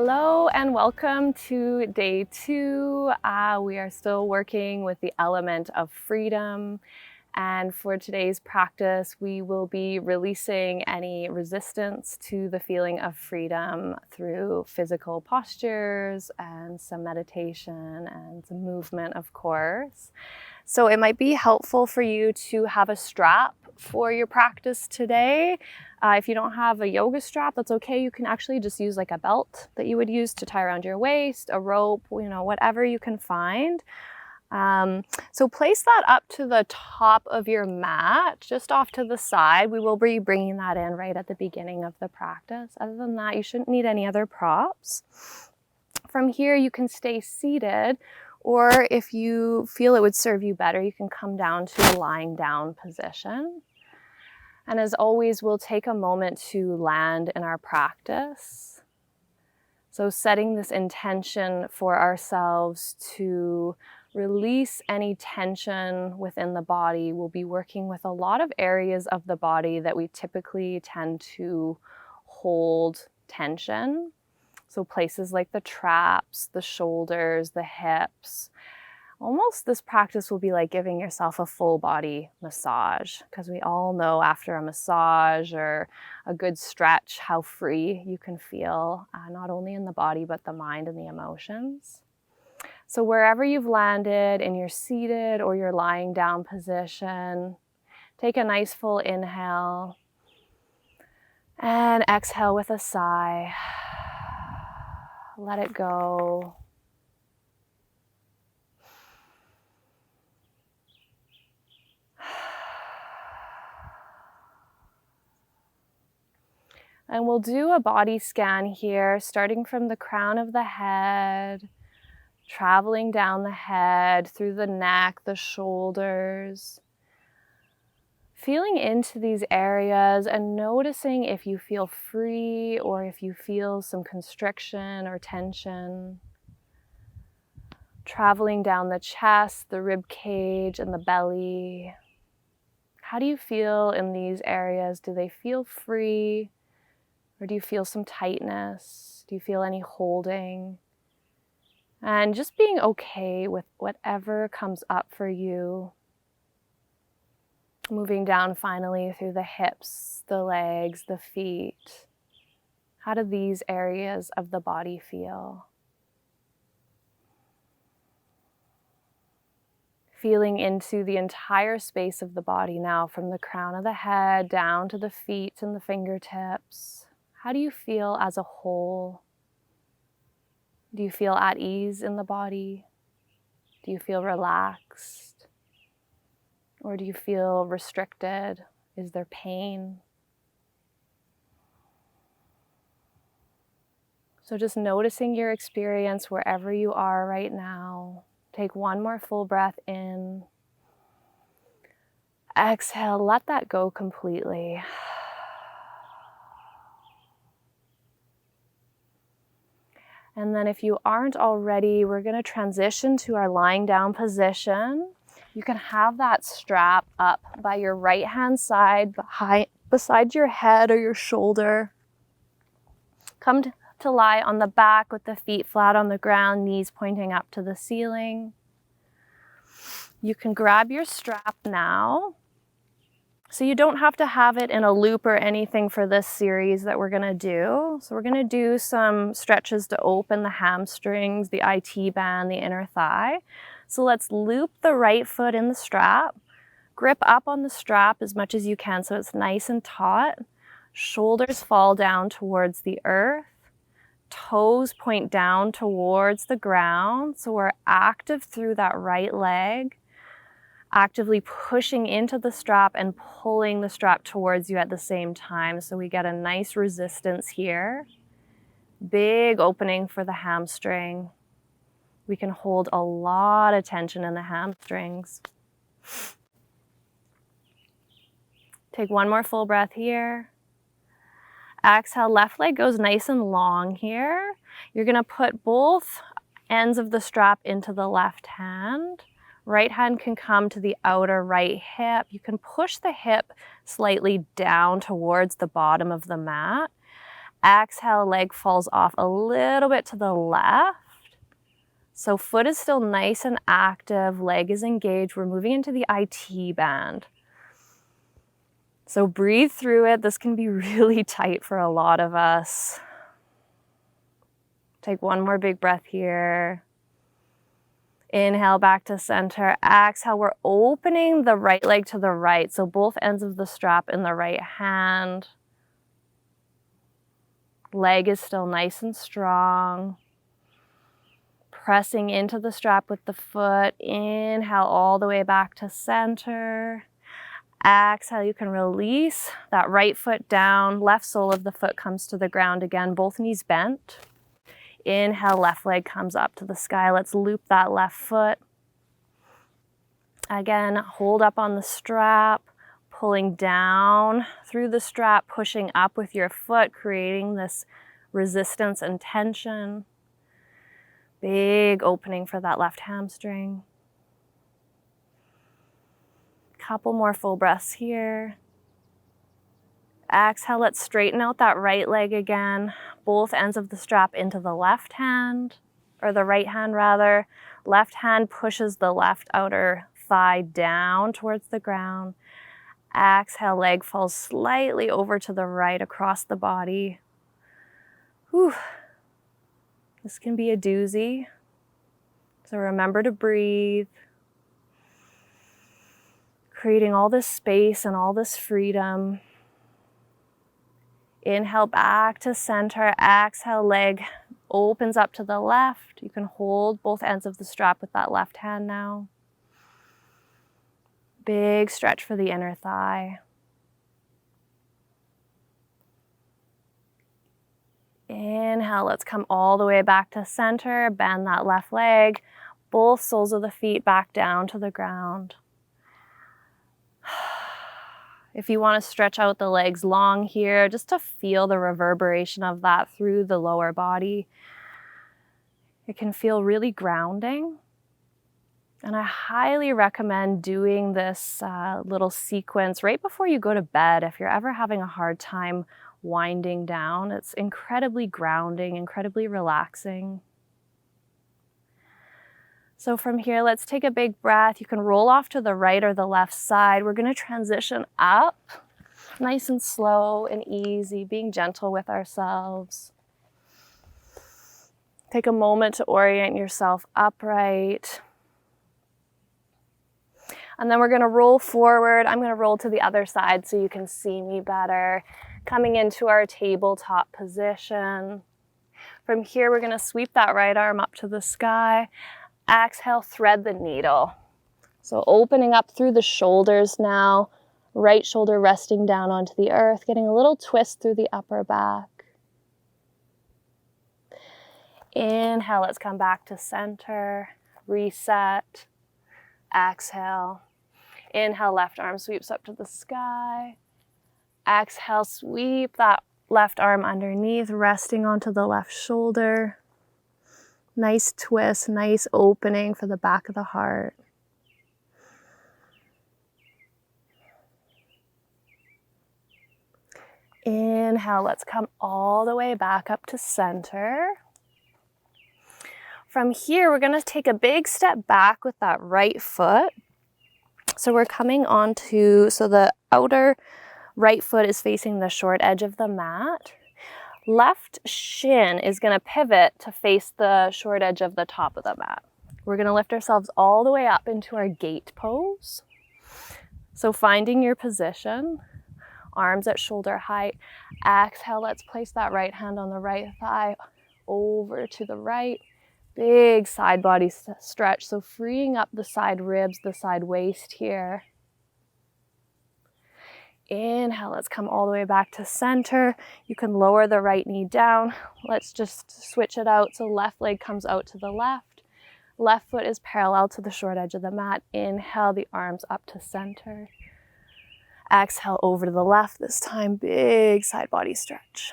Hello and welcome to day 2. We are still working with the element of freedom, and for today's practice we will be releasing any resistance to the feeling of freedom through physical postures and some meditation and some movement, of course. So it might be helpful for you to have a strap for your practice today. If you don't have a yoga strap, that's okay. You can actually just use like a belt that you would use to tie around your waist, a rope, whatever you can find. So place that up to the top of your mat, just off to the side. We will be bringing that in right at the beginning of the practice. Other than that, you shouldn't need any other props. From here, you can stay seated, or if you feel it would serve you better, you can come down to a lying down position. And as always, we'll take a moment to land in our practice. So setting this intention for ourselves to release any tension within the body. We'll be working with a lot of areas of the body that we typically tend to hold tension. So places like the traps, the shoulders, the hips. Almost this practice will be like giving yourself a full body massage, because we all know after a massage or a good stretch how free you can feel, not only in the body but the mind and the emotions. So wherever you've landed, in your seated or your lying down position, take a nice full inhale and exhale with a sigh. Let it go. And we'll do a body scan here, starting from the crown of the head, traveling down the head, through the neck, the shoulders. Feeling into these areas and noticing if you feel free or if you feel some constriction or tension. Traveling down the chest, the rib cage, and the belly. How do you feel in these areas? Do they feel free? Or do you feel some tightness? Do you feel any holding? And just being okay with whatever comes up for you. Moving down finally through the hips, the legs, the feet. How do these areas of the body feel? Feeling into the entire space of the body now, from the crown of the head down to the feet and the fingertips. How do you feel as a whole? Do you feel at ease in the body? Do you feel relaxed? Or do you feel restricted? Is there pain? So just noticing your experience wherever you are right now. Take one more full breath in. Exhale, let that go completely. And then if you aren't already, we're going to transition to our lying down position. You can have that strap up by your right hand side, beside your head or your shoulder. Come to lie on the back with the feet flat on the ground, knees pointing up to the ceiling. You can grab your strap now. So you don't have to have it in a loop or anything for this series that we're going to do. So we're going to do some stretches to open the hamstrings, the IT band, the inner thigh. So let's loop the right foot in the strap. Grip up on the strap as much as you can so it's nice and taut. Shoulders fall down towards the earth. Toes point down towards the ground. So we're active through that right leg. Actively pushing into the strap and pulling the strap towards you at the same time. So we get a nice resistance here. Big opening for the hamstring. We can hold a lot of tension in the hamstrings. Take one more full breath here. Exhale, left leg goes nice and long here. You're going to put both ends of the strap into the left hand. Right hand can come to the outer right hip. You can push the hip slightly down towards the bottom of the mat. Exhale, leg falls off a little bit to the left. So foot is still nice and active, leg is engaged. We're moving into the IT band. So breathe through it. This can be really tight for a lot of us. Take one more big breath here. Inhale back to center. Exhale, we're opening the right leg to the right. So both ends of the strap in the right hand. Leg is still nice and strong. Pressing into the strap with the foot. Inhale all the way back to center. Exhale, you can release that right foot down. Left sole of the foot comes to the ground again, both knees bent. Inhale, left leg comes up to the sky. Let's loop that left foot. Again, hold up on the strap, pulling down through the strap, pushing up with your foot, creating this resistance and tension. Big opening for that left hamstring. Couple more full breaths here. Exhale, let's straighten out that right leg again. Both ends of the strap into the left hand, or the right hand rather. Left hand pushes the left outer thigh down towards the ground. Exhale, leg falls slightly over to the right across the body. Whew. This can be a doozy. So remember to breathe. Creating all this space and all this freedom. Inhale back to center. Exhale, leg opens up to the left. You can hold both ends of the strap with that left hand now. Big stretch for the inner thigh. Inhale, let's come all the way back to center. Bend that left leg. Both soles of the feet back down to the ground. If you want to stretch out the legs long here, just to feel the reverberation of that through the lower body, it can feel really grounding. And I highly recommend doing this little sequence right before you go to bed. If you're ever having a hard time winding down, it's incredibly grounding, incredibly relaxing. So from here, let's take a big breath. You can roll off to the right or the left side. We're going to transition up, nice and slow and easy, being gentle with ourselves. Take a moment to orient yourself upright. And then we're going to roll forward. I'm going to roll to the other side so you can see me better. Coming into our tabletop position. From here, we're going to sweep that right arm up to the sky. Exhale, thread the needle. So opening up through the shoulders now. Right shoulder resting down onto the earth, getting a little twist through the upper back. Inhale, let's come back to center. Reset. Exhale. Inhale, left arm sweeps up to the sky. Exhale, sweep that left arm underneath, resting onto the left shoulder. Nice twist, nice opening for the back of the heart. Inhale, let's come all the way back up to center. From here, we're going to take a big step back with that right foot. So we're coming onto, so the outer right foot is facing the short edge of the mat. Left shin is going to pivot to face the short edge of the top of the mat. We're going to lift ourselves all the way up into our gate pose. So finding your position, arms at shoulder height. Exhale, let's place that right hand on the right thigh, over to the right. Big side body stretch, so freeing up the side ribs, the side waist here. Inhale, let's come all the way back to center. You can lower the right knee down. Let's just switch it out. So left leg comes out to the left. Left foot is parallel to the short edge of the mat. Inhale, the arms up to center. Exhale, over to the left this time. Big side body stretch.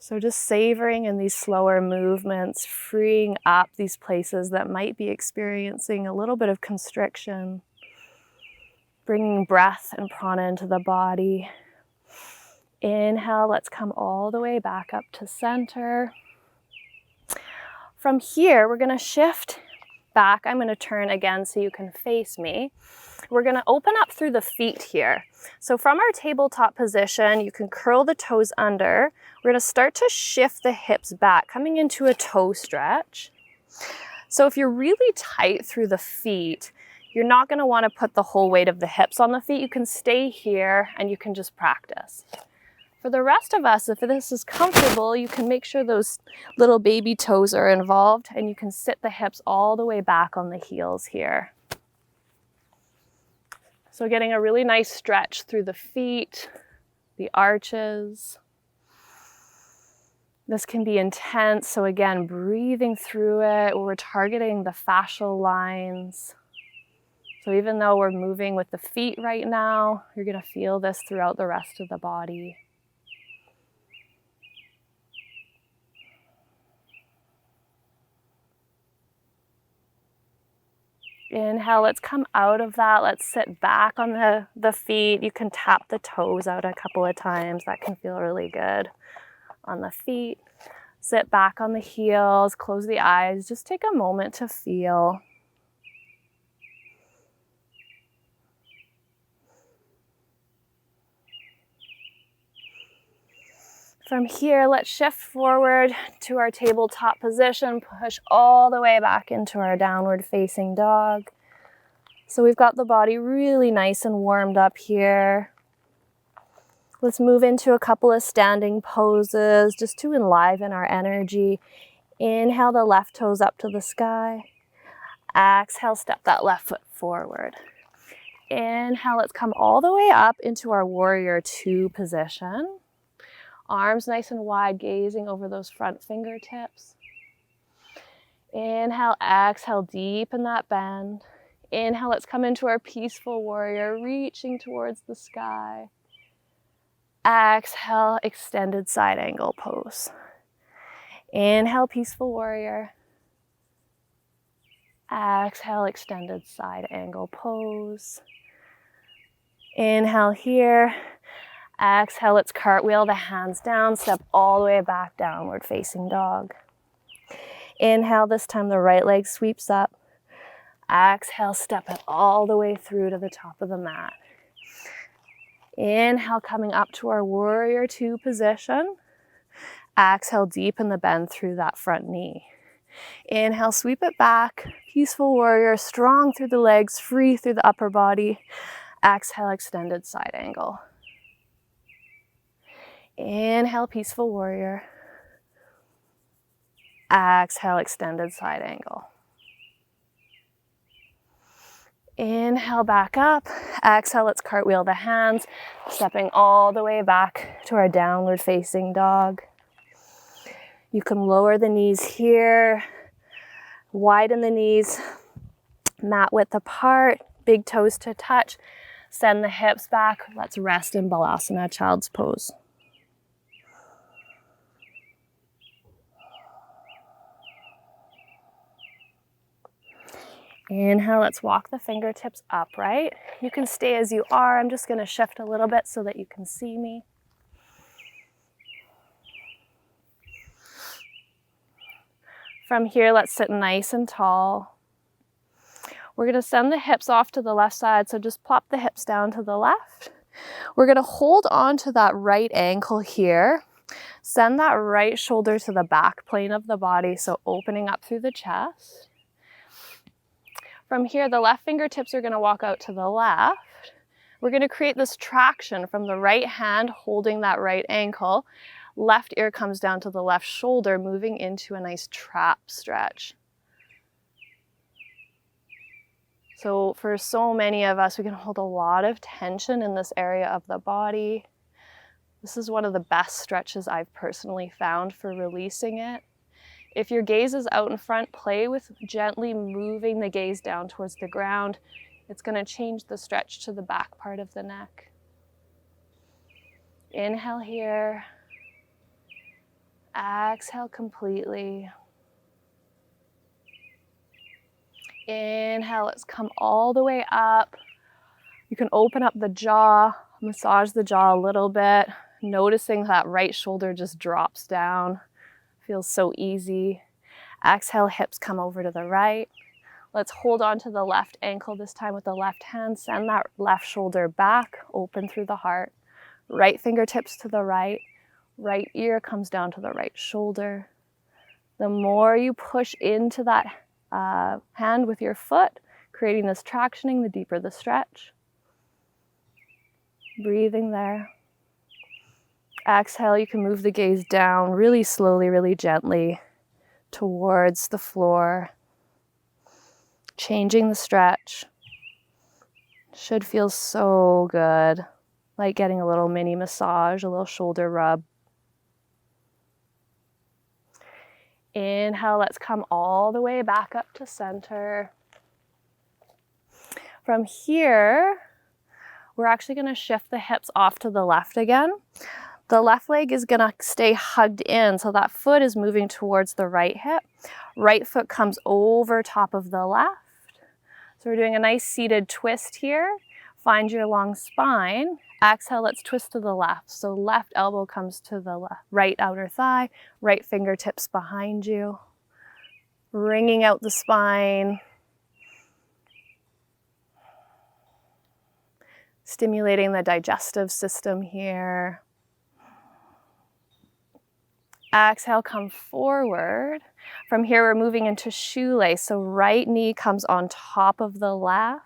So just savoring in these slower movements, freeing up these places that might be experiencing a little bit of constriction. bringing breath and prana into the body. Inhale, let's come all the way back up to center. From here, we're going to shift back. I'm going to turn again so you can face me. We're going to open up through the feet here. So from our tabletop position, you can curl the toes under. We're going to start to shift the hips back, coming into a toe stretch. So if you're really tight through the feet, you're not going to want to put the whole weight of the hips on the feet. You can stay here and you can just practice. For the rest of us, if this is comfortable, you can make sure those little baby toes are involved and you can sit the hips all the way back on the heels here. So getting a really nice stretch through the feet, the arches. This can be intense, so again, breathing through it. We're targeting the fascial lines. So even though we're moving with the feet right now, you're going to feel this throughout the rest of the body. Inhale, let's come out of that. Let's sit back on the feet. You can tap the toes out a couple of times. That can feel really good on the feet. Sit back on the heels, close the eyes. Just take a moment to feel. From here, let's shift forward to our tabletop position, push all the way back into our downward facing dog. So we've got the body really nice and warmed up here. Let's move into a couple of standing poses just to enliven our energy. Inhale the left toes up to the sky. Exhale, step that left foot forward. Inhale, let's come all the way up into our warrior two position. Arms nice and wide, gazing over those front fingertips. Inhale, exhale, deepen that bend. Inhale, let's come into our peaceful warrior, reaching towards the sky. Exhale, extended side angle pose. Inhale, peaceful warrior. Exhale, extended side angle pose. Inhale here. Exhale, let's cartwheel the hands down, step all the way back, downward facing dog. Inhale, this time the right leg sweeps up. Exhale, step it all the way through to the top of the mat. Inhale, coming up to our warrior two position. Exhale, deepen the bend through that front knee. Inhale, sweep it back. Peaceful warrior, strong through the legs, free through the upper body. Exhale, extended side angle. Inhale, peaceful warrior. Exhale, extended side angle. Inhale, back up. Exhale, let's cartwheel the hands, stepping all the way back to our downward facing dog. You can lower the knees here, widen the knees, mat width apart, big toes to touch. Send the hips back. Let's rest in Balasana, child's pose. Inhale, let's walk the fingertips upright. You can stay as you are. I'm just going to shift a little bit so that you can see me. From here, let's sit nice and tall. We're going to send the hips off to the left side, so just plop the hips down to the left. We're going to hold on to that right ankle here. Send that right shoulder to the back plane of the body, so opening up through the chest. From here, the left fingertips are going to walk out to the left. We're going to create this traction from the right hand holding that right ankle. Left ear comes down to the left shoulder, moving into a nice trap stretch. So for so many of us, we can hold a lot of tension in this area of the body. This is one of the best stretches I've personally found for releasing it. If your gaze is out in front, play with gently moving the gaze down towards the ground. It's going to change the stretch to the back part of the neck. Inhale here. Exhale completely. Inhale, let's come all the way up. You can open up the jaw, massage the jaw a little bit, noticing that right shoulder just drops down. Feels so easy. Exhale, hips come over to the right. Let's hold on to the left ankle this time with the left hand. Send that left shoulder back, open through the heart. Right fingertips to the right. Right ear comes down to the right shoulder. The more you push into that hand with your foot, creating this tractioning, the deeper the stretch. Breathing there. Exhale, you can move the gaze down really slowly, really gently towards the floor. Changing the stretch. Should feel so good. Like getting a little mini massage, a little shoulder rub. Inhale, let's come all the way back up to center. From here, we're actually going to shift the hips off to the left again. The left leg is going to stay hugged in, so that foot is moving towards the right hip. Right foot comes over top of the left. So we're doing a nice seated twist here. Find your long spine. Exhale, let's twist to the left. So left elbow comes to the right outer thigh, right fingertips behind you. Wringing out the spine. Stimulating the digestive system here. Exhale, come forward. From here, we're moving into shoelace. So right knee comes on top of the left.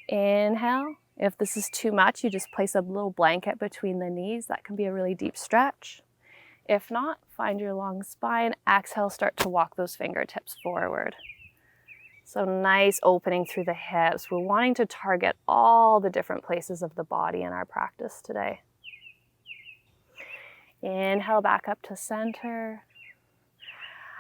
Inhale. If this is too much, you just place a little blanket between the knees. That can be a really deep stretch. If not, find your long spine. Exhale, start to walk those fingertips forward. So nice opening through the hips. We're wanting to target all the different places of the body in our practice today. Inhale back up to center.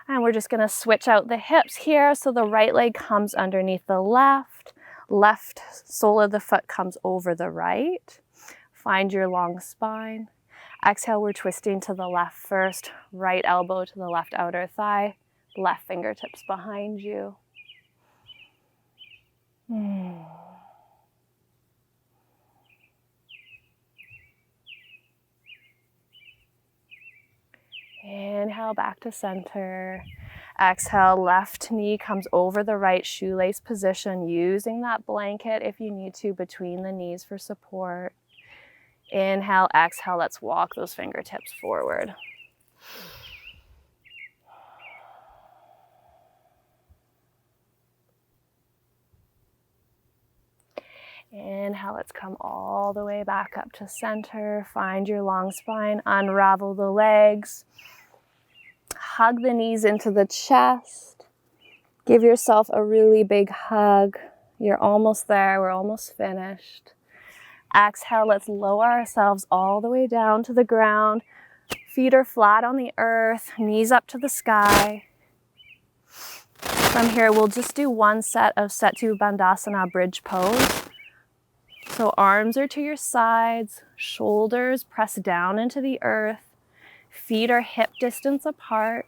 And we're just going to switch out the hips here. So the right leg comes underneath the left. Left sole of the foot comes over the right. Find your long spine. Exhale, we're twisting to the left first. Right elbow to the left outer thigh. Left fingertips behind you. Inhale back to center. Exhale, left knee comes over the right shoelace position, using that blanket if you need to between the knees for support. Inhale, exhale, let's walk those fingertips forward. Inhale, let's come all the way back up to center. Find your long spine, unravel the legs. Hug the knees into the chest. Give yourself a really big hug. You're almost there. We're almost finished. Exhale, let's lower ourselves all the way down to the ground. Feet are flat on the earth, knees up to the sky. From here, we'll just do one set of Setu Bandhasana bridge pose. So arms are to your sides, shoulders press down into the earth, feet are hip distance apart.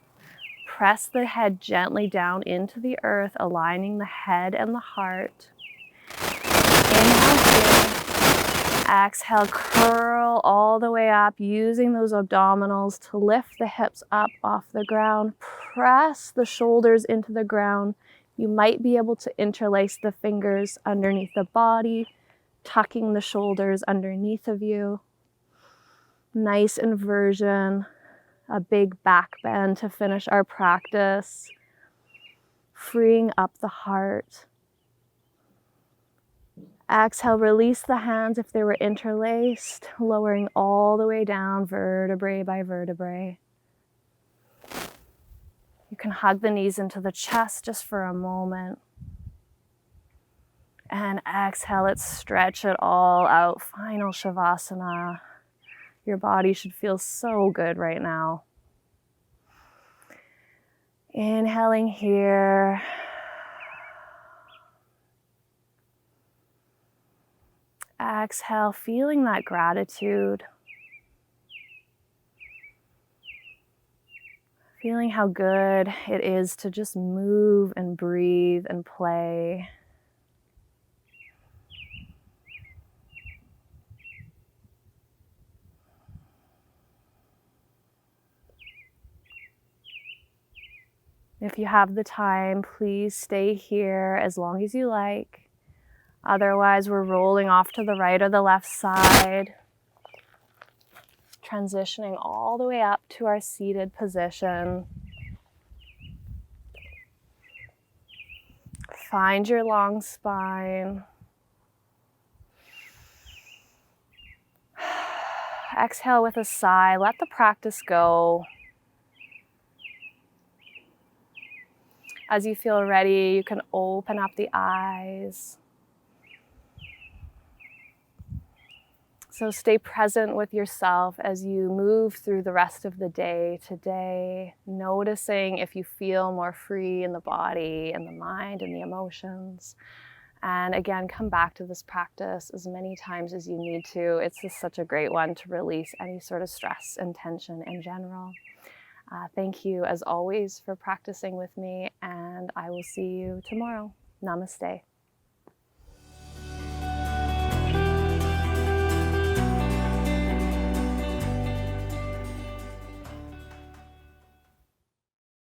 Press the head gently down into the earth, aligning the head and the heart. Inhale here. Exhale, curl all the way up, using those abdominals to lift the hips up off the ground. Press the shoulders into the ground. You might be able to interlace the fingers underneath the body, tucking the shoulders underneath of you. Nice inversion, a big back bend to finish our practice. Freeing up the heart. Exhale, release the hands if they were interlaced, lowering all the way down, vertebrae by vertebrae. You can hug the knees into the chest just for a moment. And exhale, let's stretch it all out. Final Shavasana. Your body should feel so good right now. Inhaling here. Exhale, feeling that gratitude. Feeling how good it is to just move and breathe and play. If you have the time, please stay here as long as you like. Otherwise, we're rolling off to the right or the left side, transitioning all the way up to our seated position. Find your long spine. Exhale with a sigh. Let the practice go. As you feel ready, you can open up the eyes. So stay present with yourself as you move through the rest of the day today, noticing if you feel more free in the body and the mind and the emotions. And again, come back to this practice as many times as you need to. It's just such a great one to release any sort of stress and tension in general. Thank you, as always, for practicing with me, and I will see you tomorrow. Namaste.